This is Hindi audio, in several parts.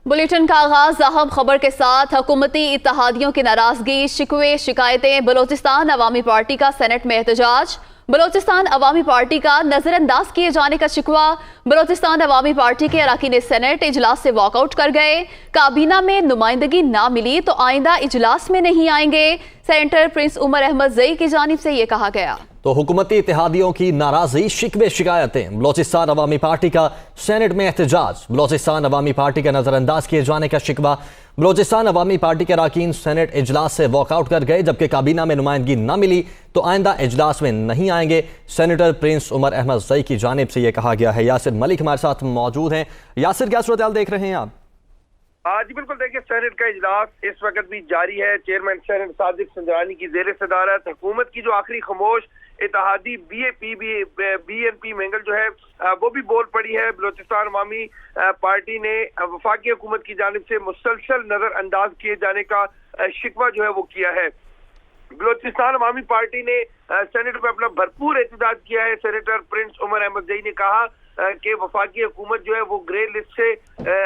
बुलेटिन का आगाज अहम खबर के साथ। हुकूमती इत्तेहादियों की नाराजगी, शिकवे, शिकायतें। बलोचिस्तान अवामी पार्टी का सेनेट में एहतजाज। बलोचिस्तान अवामी पार्टी का नजरअंदाज किए जाने का शिकवा। बलोचिस्तान अवामी पार्टी के अरकान सेनेट इजलास से वॉकआउट कर गए। काबीना में नुमाइंदगी ना मिली तो आइंदा इजलास में नहीं आएंगे। सेनेटर प्रिंस उमर अहमद जई की जानिब से ये कहा गया। तो हुकूमती इत्तेहादियों की नाराजगी, शिकवे, शिकायतें। बलोचिस्तान अवामी पार्टी का सेनेट में एहतजाज। बलोचिस्तान अवामी पार्टी का नजरअंदाज किए जाने का शिकवा। बलोचिस्तान अवामी पार्टी के अरकान सेनेट इजलास से वॉकआउट कर गए, जबकि काबीना में नुमाइंदगी न मिली तो आइंदा इजलास में नहीं आएंगे। सेनेटर प्रिंस उमर अहमद जई की जानिब से यह कहा गया है। यासिर मलिक हमारे साथ मौजूद हैं। यासिर, क्या सूरत देख रहे हैं आप? जी बिल्कुल, देखिए सेनेट का इजलास इस वक्त भी जारी है। चेयरमैन सेनेट सादिक संजरानी की जेर सदारत हुकूमत की जो आखिरी खामोश इत्तेहादी BNP मेंगल जो है वो भी बोल पड़ी है। बलोचिस्तान अवामी पार्टी ने वफाकी हुकूमत की जानिब से मुसलसल नजरअंदाज किए जाने का शिकवा जो है वो किया है। बलोचिस्तान अवामी पार्टी ने सेनेट में अपना भरपूर एहतजाज किया है। सेनेटर प्रिंस उमर अहमद जई ने कहा कि वफाकी हुकूमत जो है वो ग्रे लिस्ट से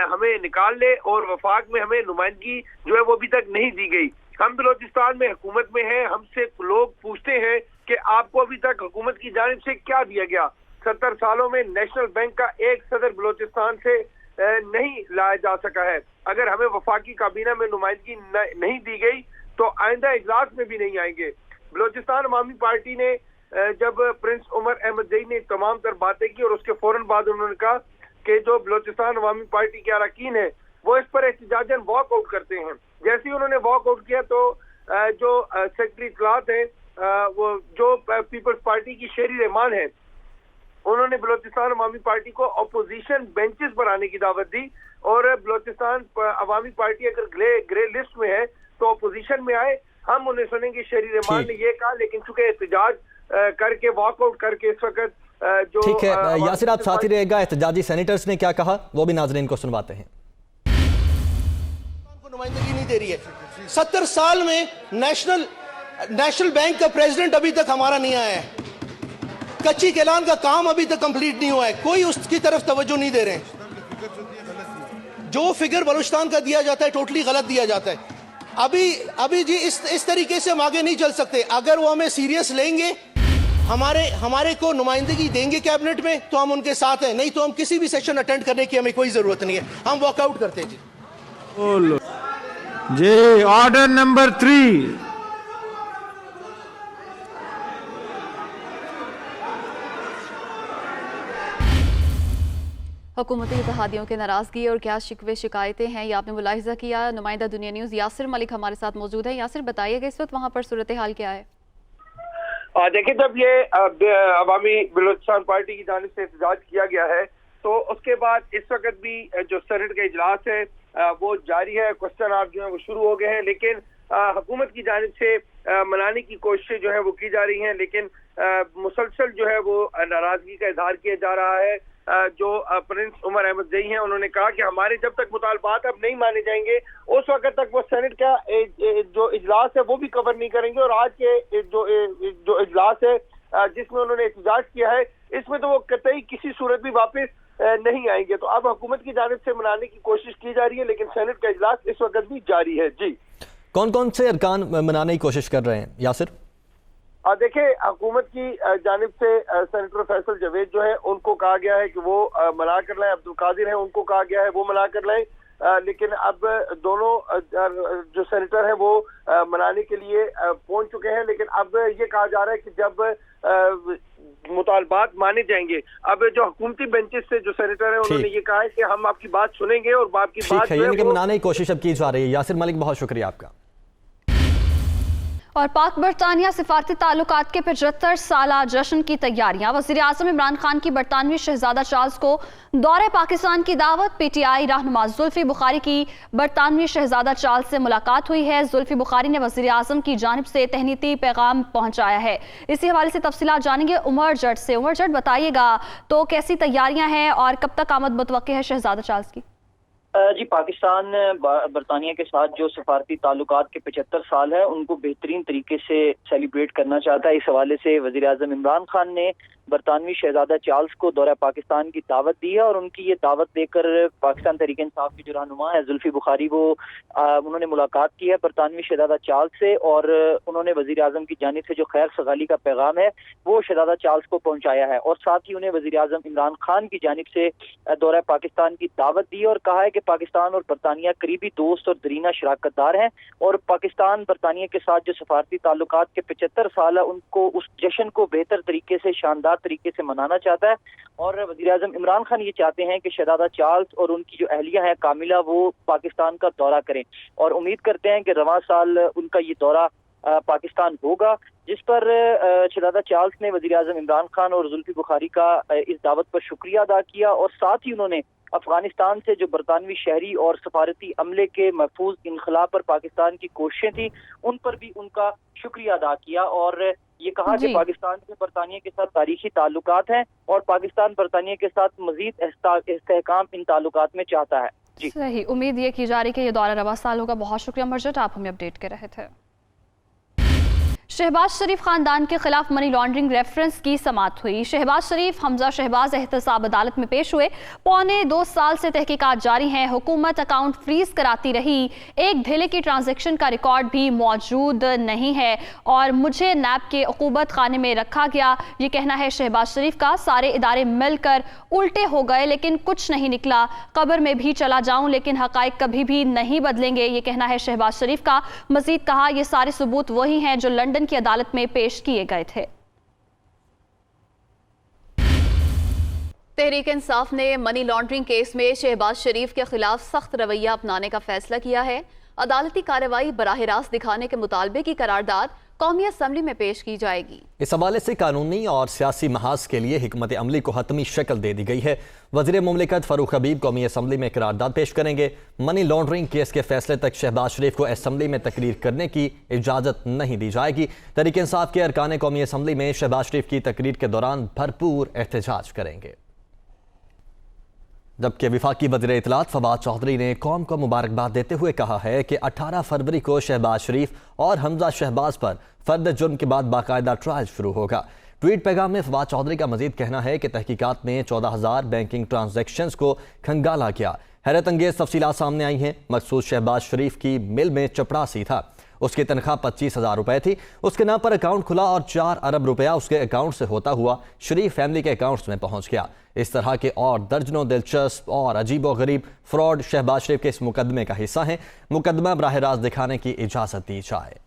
हमें निकाल ले और वफाक में हमें नुमाइंदगी जो है वो अभी तक नहीं दी गई। हम बलोचिस्तान में हुकूमत में हैं, हमसे लोग पूछते हैं कि आपको अभी तक हुकूमत की जानिब से क्या दिया गया। 70 सालों में नेशनल बैंक का एक सदर बलोचिस्तान से नहीं लाया जा सका है। अगर हमें वफाकी काबीना में नुमाइंदगी नहीं दी गई तो आइंदा इजलास में भी नहीं आएंगे। बलोचिस्तान अवामी पार्टी ने जब प्रिंस उमर अहमद जई ने तमाम तर बातें की और उसके फौरन बाद उन्होंने कहा कि जो बलोचिस्तान अवामी पार्टी के अरकान है वो इस पर एहतजाजन वॉकआउट करते हैं। जैसे ही उन्होंने वॉकआउट किया तो जो सेक्रेटरी इत्तलात है वो जो पीपल्स पार्टी की शेरी रहमान है, उन्होंने बलोचिस्तान अवामी पार्टी को अपोजिशन बेंचेस पर आने की दावत दी और बलोचिस्तान अवामी पार्टी अगर ग्रे लिस्ट में है तो अपोजिशन में आए, हम उन्हें सुनेंगे। शेरी रहमान ने ये कहा, लेकिन चूंकि एहतजाज करके वॉकआउट करके इस वक्त जो ठीक है यासिर, आप साथ ही रहेगा। एहतजाजी सेनेटर्स ने क्या कहा वो भी नाज़रीन को सुनवाते हैं। नुमाइंदगी नहीं दे रही है। 70 साल में नेशनल बैंक का प्रेसिडेंट अभी तक हमारा नहीं आया है। कच्ची कैलान का काम अभी तक कंप्लीट नहीं हुआ है, कोई उसकी तरफ तवज्जो नहीं दे रहे हैं। जो फिगर बलूचिस्तान का दिया जाता है टोटली गलत दिया जाता है। अभी जी इस तरीके से हम आगे नहीं चल सकते। अगर वो हमें सीरियस लेंगे, हमारे को नुमाइंदगी देंगे कैबिनेट में तो हम उनके साथ हैं, नहीं तो हम किसी भी सेशन अटेंड करने की हमें कोई जरूरत नहीं है, हम वॉकआउट करते हैं जी। Order number 3। हुकूमती इत्तेहादियों के नाराजगी और क्या शिकवे शिकायतें हैं, ये आपने मुलाहिजा किया। नुमाइंदा दुनिया न्यूज़ यासिर मलिक हमारे साथ मौजूद है। यासिर, बताइएगा इस वक्त वहाँ पर सूरत हाल क्या है? देखिए, जब ये अवामी बलोचिस्तान पार्टी की जानिब से एहतजाज किया गया है तो उसके बाद इस वक्त भी जो सेनेट का इजलास है वो जारी है। क्वेश्चन आवर जो है वो शुरू हो गए हैं, लेकिन हुकूमत की जानिब से मनाने की कोशिशें जो है वो की जा रही हैं, लेकिन मुसलसल जो है वो नाराजगी का इजहार किया जा रहा है। जो प्रिंस उमर अहमद जई हैं, उन्होंने कहा कि हमारे जब तक मुतालबात अब नहीं माने जाएंगे उस वक्त तक वो सेनेट का जो इजलास है वो भी कवर नहीं करेंगे। और आज के जो इजलास है जिसमें उन्होंने एहतजाज किया है, इसमें तो वो कतई किसी सूरत भी वापस नहीं आएंगे। तो अब हुकूमत की जानिब से मनाने की कोशिश की जा रही है, लेकिन सेनेट का इजलास इस वक्त भी जारी है। जी, कौन कौन से अरकान मनाने की कोशिश कर रहे हैं यासिर? देखिए, हुकूमत की जानिब से सेनेटर फैसल जवेद जो है उनको कहा गया है कि वो मना कर लाएं। अब्दुल कादिर है, उनको कहा गया है वो मना कर लाएं। लेकिन अब दोनों जो सेनेटर हैं वो मनाने के लिए पहुंच चुके हैं। लेकिन अब ये कहा जा रहा है कि जब मुतालबात माने जाएंगे, अब जो हुकूमती बेंचेस से जो सेनेटर हैं उन्होंने ये कहा है कि हम आपकी बात सुनेंगे और आपकी बात मनाने की कोशिश अब की जा रही है। यासिर मलिक, बहुत शुक्रिया आपका। और पाक बरतानिया सिफारती ताल्लुकात के 75 साला जश्न की तैयारियां। वज़ीर आज़म इमरान खान की बरतानवी शहजादा चार्ल्स को दौरे पाकिस्तान की दावत। PTI रहनुमा जुल्फी बुखारी की बरतानवी शहजादा चार्ल्स से मुलाकात हुई है। जुल्फी बुखारी ने वज़ीर आज़म की जानिब से तहनीती पैगाम पहुंचाया है। इसी हवाले से तफसीलात जानेंगे उमर जट से। उमर जट, बताइएगा तो कैसी तैयारियां हैं और कब तक आमद मुतवक्किल है शहजादा चार्ल्स की? जी, पाकिस्तान बरतानिया के साथ जो सफारती ताल्लुकात के 75 साल है उनको बेहतरीन तरीके से सेलिब्रेट करना चाहता है। इस हवाले से वज़ीर आज़म इमरान खान ने बरतानवी शहजादा चार्ल्स को दौरा पाकिस्तान की दावत दी है और उनकी ये दावत देकर पाकिस्तान तहरीक इंसाफ की जो रहनुमा है जुल्फी बुखारी वो उन्होंने मुलाकात की है बरतानवी शहजादा चार्ल्स से और उन्होंने वजीर आजम की जानिब से जो खैर सगाली का पैगाम है वो शहजादा चार्ल्स को पहुंचाया है और साथ ही उन्हें वजीर आजम इमरान खान की जानिब से दौरा पाकिस्तान की दावत दी और कहा है कि पाकिस्तान और बरतानिया करीबी दोस्त और दरीना शराकतदार हैं और पाकिस्तान बरतानिया के साथ जो सफारती ताल्लुकात के 75 साल है उनको उस जश्न को बेहतर तरीके से शानदार तरीके से मनाना चाहता है और वज़ीर आज़म इमरान खान ये चाहते हैं कि शहजादा चार्ल्स और उनकी जो अहलिया है कामिला वो पाकिस्तान का दौरा करें और उम्मीद करते हैं कि रवां साल उनका ये दौरा पाकिस्तान होगा, जिस पर शहजादा चार्ल्स ने वज़ीर आज़म इमरान खान और जुल्फी बुखारी का इस दावत पर शुक्रिया अदा किया और साथ ही उन्होंने अफगानिस्तान से जो बरतानवी शहरी और सफारती अमले के महफूज इनखला पर पाकिस्तान की कोशिशें थी उन पर भी उनका शुक्रिया अदा किया और ये कहा कि पाकिस्तान के बरतानिया के साथ तारीखी ताल्लुकात हैं और पाकिस्तान बरतानिया के साथ मजीद इस्तेहकाम इन ताल्लुकात में चाहता है। जी सही, उम्मीद ये की जा रही है कि ये दौरा रवा साल होगा। बहुत शुक्रिया मर्जट, आप हमें अपडेट कर रहे थे। शहबाज शरीफ खानदान के खिलाफ मनी लॉन्ड्रिंग रेफरेंस की समाअत हुई। शहबाज शरीफ हमजा शहबाज एहतसाब अदालत में पेश हुए। 1.25 साल से तहकीकात जारी हैं। हुकूमत अकाउंट फ्रीज कराती रही, एक धेले की ट्रांजैक्शन का रिकॉर्ड भी मौजूद नहीं है और मुझे नैब के उकूबत खाने में रखा गया, ये कहना है शहबाज शरीफ का। सारे इदारे मिलकर उल्टे हो गए लेकिन कुछ नहीं निकला। कब्र में भी चला जाऊं लेकिन हकाइक कभी भी नहीं बदलेंगे, ये कहना है शहबाज शरीफ का। मजीद कहा, ये सारे सबूत वही हैं जो लंदन की अदालत में पेश किए गए थे। तहरीक इंसाफ ने मनी लॉन्ड्रिंग केस में शहबाज शरीफ के खिलाफ सख्त रवैया अपनाने का फैसला किया है। अदालती कार्रवाई बराह रास्त दिखाने के मुतालबे की करारदाद कौमी असम्बली में पेश की जाएगी। इस हवाले से कानूनी और सियासी महाज के लिए हिकमत अमली को हतमी शक्ल दे दी गई है। वज़ीर मुमलिकत फ़ारूक हबीब कौमी असम्बली में करारदाद पेश करेंगे। मनी लॉन्ड्रिंग केस के फैसले तक शहबाज शरीफ को असम्बली में तकरीर करने की इजाज़त नहीं दी जाएगी। तहरीक इंसाफ के अरकान कौमी असम्बली में शहबाज शरीफ की तकरीर के दौरान भरपूर एहतजाज करेंगे। जबकि वफाकी वज़ीर इत्तलात फवाद चौधरी ने कौम को मुबारकबाद देते हुए कहा है कि 18 फरवरी को शहबाज शरीफ और हमजा शहबाज पर फर्द जुर्म के बाद बाकायदा ट्रायल शुरू होगा। ट्वीट पैगाम में फवाद चौधरी का मजीद कहना है कि तहकीकात में 14,000 बैंकिंग ट्रांजैक्शंस को खंगाला गया। हैरत अंगेज तफसीलात सामने आई हैं। मकसूद शहबाज शरीफ की मिल में चपरासी था, उसकी तनख्वाह 25,000 रुपए थी। उसके नाम पर अकाउंट खुला और 4 अरब रुपया उसके अकाउंट से होता हुआ शरीफ फैमिली के अकाउंट्स में पहुंच गया। इस तरह के और दर्जनों दिलचस्प और अजीबो गरीब फ्रॉड शहबाज शरीफ के इस मुकदमे का हिस्सा हैं। मुकदमा बराह रास्त दिखाने की इजाज़त दी जाए।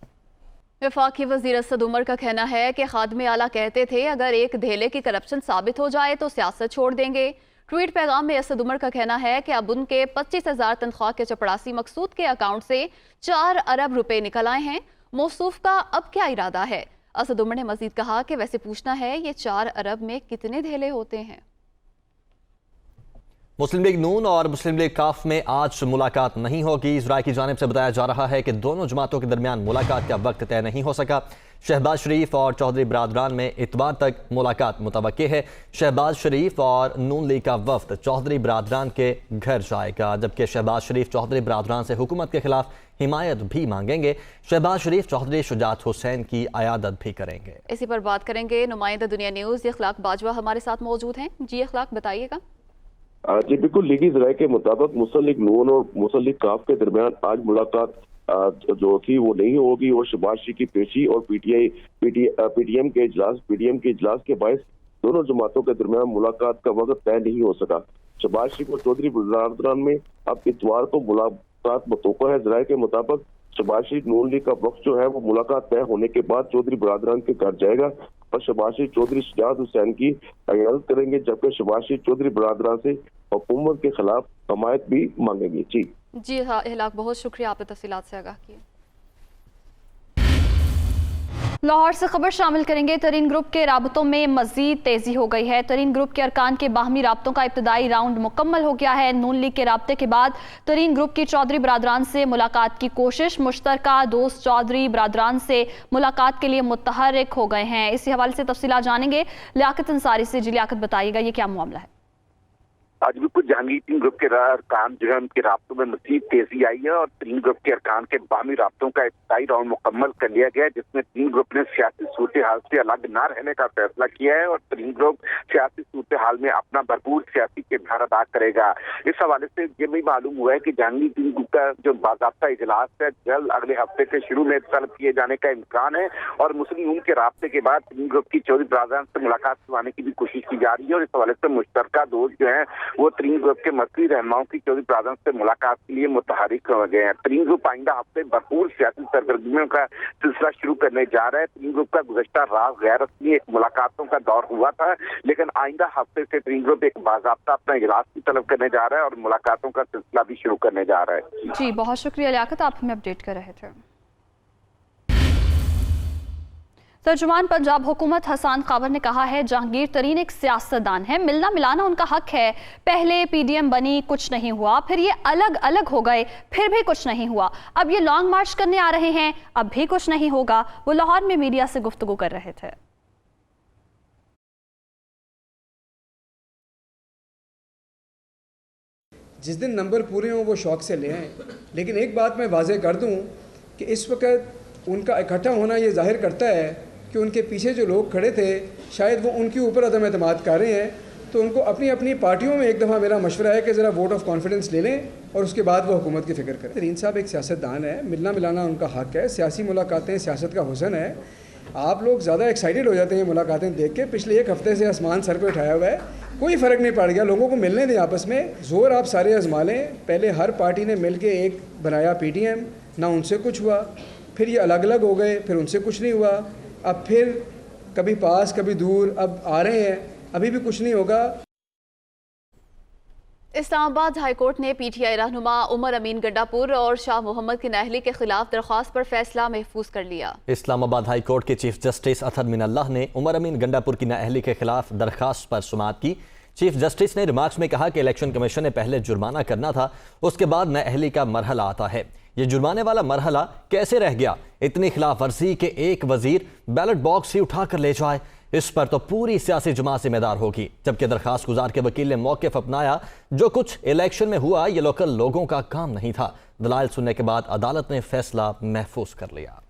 वफाकी वज़ीर असद उमर का कहना है कि खादमे आला कहते थे अगर एक धेले की करप्शन साबित हो जाए तो सियासत छोड़ देंगे। ट्वीट पैगाम में असद उमर का कहना है कि अब उनके 25,000 तनख्वाह के चपरासी मकसूद के अकाउंट से 4 अरब रुपए निकल आए हैं। मौसूफ का अब क्या इरादा है? असद उमर ने मजीद कहा कि वैसे पूछना है ये 4 अरब में कितने धेले होते हैं। मुस्लिम लीग नून और मुस्लिम लीग काफ में आज मुलाकात नहीं होगी। इजराय की जानिब से बताया जा रहा है कि दोनों जमातों के दरमियान मुलाकात का वक्त तय नहीं हो सका। शहबाज शरीफ और चौधरी बरादरान में इतवार तक मुलाकात मुतवक्के है। शहबाज शरीफ और नून लीग का वफ्द चौधरी बरादरान के घर जाएगा, जबकि शहबाज शरीफ चौधरी बरादरान से हुकूमत के खिलाफ हिमायत भी मांगेंगे। शहबाज शरीफ चौधरी शुजात हुसैन की अयादत भी करेंगे। इसी पर बात करेंगे नुमाइंदा दुनिया न्यूज़ इखलाक बाजवा हमारे साथ मौजूद हैं। जी इखलाक, बताइएगा। जी बिल्कुल, लीगी ज़राए के मुताबिक मुस्लिम लीग नून और मुस्लिम लीग काफ के दरमियान आज मुलाकात जो थी वो नहीं होगी और शहबाज शरीफ की पेशी और पीटीएम के इजलास के बायस दोनों जमातों के दरमियान मुलाकात का वक्त तय नहीं हो सका। शहबाज शरीफ और चौधरी बरादरान में अब इतवार को मुलाकात मुतवक्का है। ज़राए के मुताबिक शहबाज शरीफ नून लीग का वक्त जो है वो मुलाकात तय होने के बाद चौधरी बरादरान के घर जाएगा और शहबाज शरीफ चौधरी शुजात हुसैन की अयादत करेंगे, जबकि शहबाज शरीफ चौधरी बरादरान से हुकूमत के खिलाफ हमायत भी मांगेंगे। जी हाँ इखलाक, बहुत शुक्रिया, आपने तफसीलात से आगाह किया। लाहौर से खबर शामिल करेंगे। तरीन ग्रुप के राबतों में मजीद तेजी हो गई है। तरीन ग्रुप के अरकान के बाहमी राबतों का इब्तदाई राउंड मुकम्मल हो गया है। नून लीग के राबते के बाद तरीन ग्रुप की चौधरी बरादरान से मुलाकात की कोशिश, मुश्तरका दोस्त चौधरी बरादरान से मुलाकात के लिए मुतहर्रिक हो गए हैं। इसी हवाले से तफसीलात जानेंगे लियाकत अंसारी से। जी लियाकत, बताइएगा ये क्या मामला है? आज भी कुछ जहांगीर तीन ग्रुप के अरकान जो है उनके राब्तों में मज़ीद तेजी आई है और तीन ग्रुप के अरकान के बामी राब्तों का इब्तिदाई राउंड मुकम्मल कर लिया गया है, जिसमें तीन ग्रुप ने सियासी सूरत हाल से अलग न रहने का फैसला किया है और तीन ग्रुप सियासी सूरत हाल में अपना भरपूर सियासी किरदार अदा करेगा। इस हवाले से ये भी मालूम हुआ है कि जहांगीर तीन ग्रुप का जो बाज़ाब्ता इजलास है जल्द अगले हफ्ते के शुरू में तलब किए जाने का इम्कान है और मुस्लिम लीग के राब्ते के बाद तीन ग्रुप की चौधरी बरादरान से मुलाकात करवाने की भी कोशिश की जा रही है और इस हवाले से मुश्तरका दोस्त जो है वो तीन ग्रुप के मसली रहनुमाओं की चौधरी बरादरान से मुलाकात के लिए मुतहरिक हो गए हैं। तीन ग्रुप आइंदा हफ्ते भरपूर सियासी सरगर्मियों का सिलसिला शुरू करने जा रहा है। तीन ग्रुप का गुज़श्ता रात गैर रस्मी एक मुलाकातों का दौर हुआ था, लेकिन आइंदा हफ्ते से तीन ग्रुप एक बाज़ाब्ता अपना इजलास की तलब करने जा रहा है और मुलाकातों का सिलसिला भी शुरू करने जा रहा है। जी बहुत शुक्रिया लियाकत, आप हमें अपडेट कर रहे थे। तर्जुमान पंजाब हुकूमत हसन खावर ने कहा है जहांगीर तरीन एक सियासतदान है, मिलना मिलाना उनका हक है। पहले पीडीएम बनी, कुछ नहीं हुआ, फिर ये अलग अलग हो गए, फिर भी कुछ नहीं हुआ, अब ये लॉन्ग मार्च करने आ रहे हैं, अब भी कुछ नहीं होगा। वो लाहौर में मीडिया से गुफ्तगू कर रहे थे। जिस दिन नंबर पूरे हों वो शौक से ले आएँ, लेकिन एक बात मैं वाज़ेह कर दूं कि इस वक्त उनका इकट्ठा होना ये जाहिर करता है कि उनके पीछे जो लोग खड़े थे शायद वो उनके ऊपर अदम एतमाद कर रहे हैं। तो उनको अपनी अपनी पार्टियों में एक दफ़ा मेरा मशवरा है कि ज़रा वोट ऑफ कॉन्फिडेंस ले लें और उसके बाद वो हुकूमत की फ़िक्र करें। तरीन साहब एक सियासतदान है, मिलना मिलाना उनका हक़ है, सियासी मुलाकातें सियासत का हुस्न है। आप लोग ज़्यादा एक्साइटेड हो जाते हैं मुलाकातें देख के। पिछले एक हफ़्ते से आसमान सर पर उठाया हुआ है, कोई फ़र्क नहीं पड़ गया। लोगों को मिलने दें आपस में, ज़ोर आप सारे आजमा लें। पहले हर पार्टी ने मिल के एक बनाया पीटीएम, ना उनसे कुछ हुआ, फिर ये अलग अलग हो गए, फिर उनसे कुछ नहीं हुआ, अब फिर कभी पास कभी दूर, अब आ रहे हैं, अभी भी कुछ नहीं होगा। इस्लामाबाद हाईकोर्ट ने पीटीआई रहनुमा उमर अमीन गंडापुर और शाह मोहम्मद की नाअहली के खिलाफ दरख्वास्त पर फैसला महफूज कर लिया। इस्लामाबाद हाईकोर्ट के चीफ जस्टिस अतहर मिनल्लाह ने उमर अमीन गंडापुर की नाअहली के खिलाफ दरख्वास्त पर सुमात की। चीफ जस्टिस ने रिमार्क्स में कहा कि इलेक्शन कमीशन ने पहले जुर्माना करना था, उसके बाद नाअहली का मरहला आता है। ये जुर्माने वाला मरहला कैसे रह गया? इतनी खिलाफ वर्जी के एक वजीर बैलेट बॉक्स ही उठा कर ले जाए, इस पर तो पूरी सियासी जमात जिम्मेदार होगी। जबकि दरखास्त गुजार के वकील ने मौक़िफ़ अपनाया, जो कुछ इलेक्शन में हुआ ये लोकल लोगों का काम नहीं था। दलाइल सुनने के बाद अदालत ने फैसला महफूज कर लिया।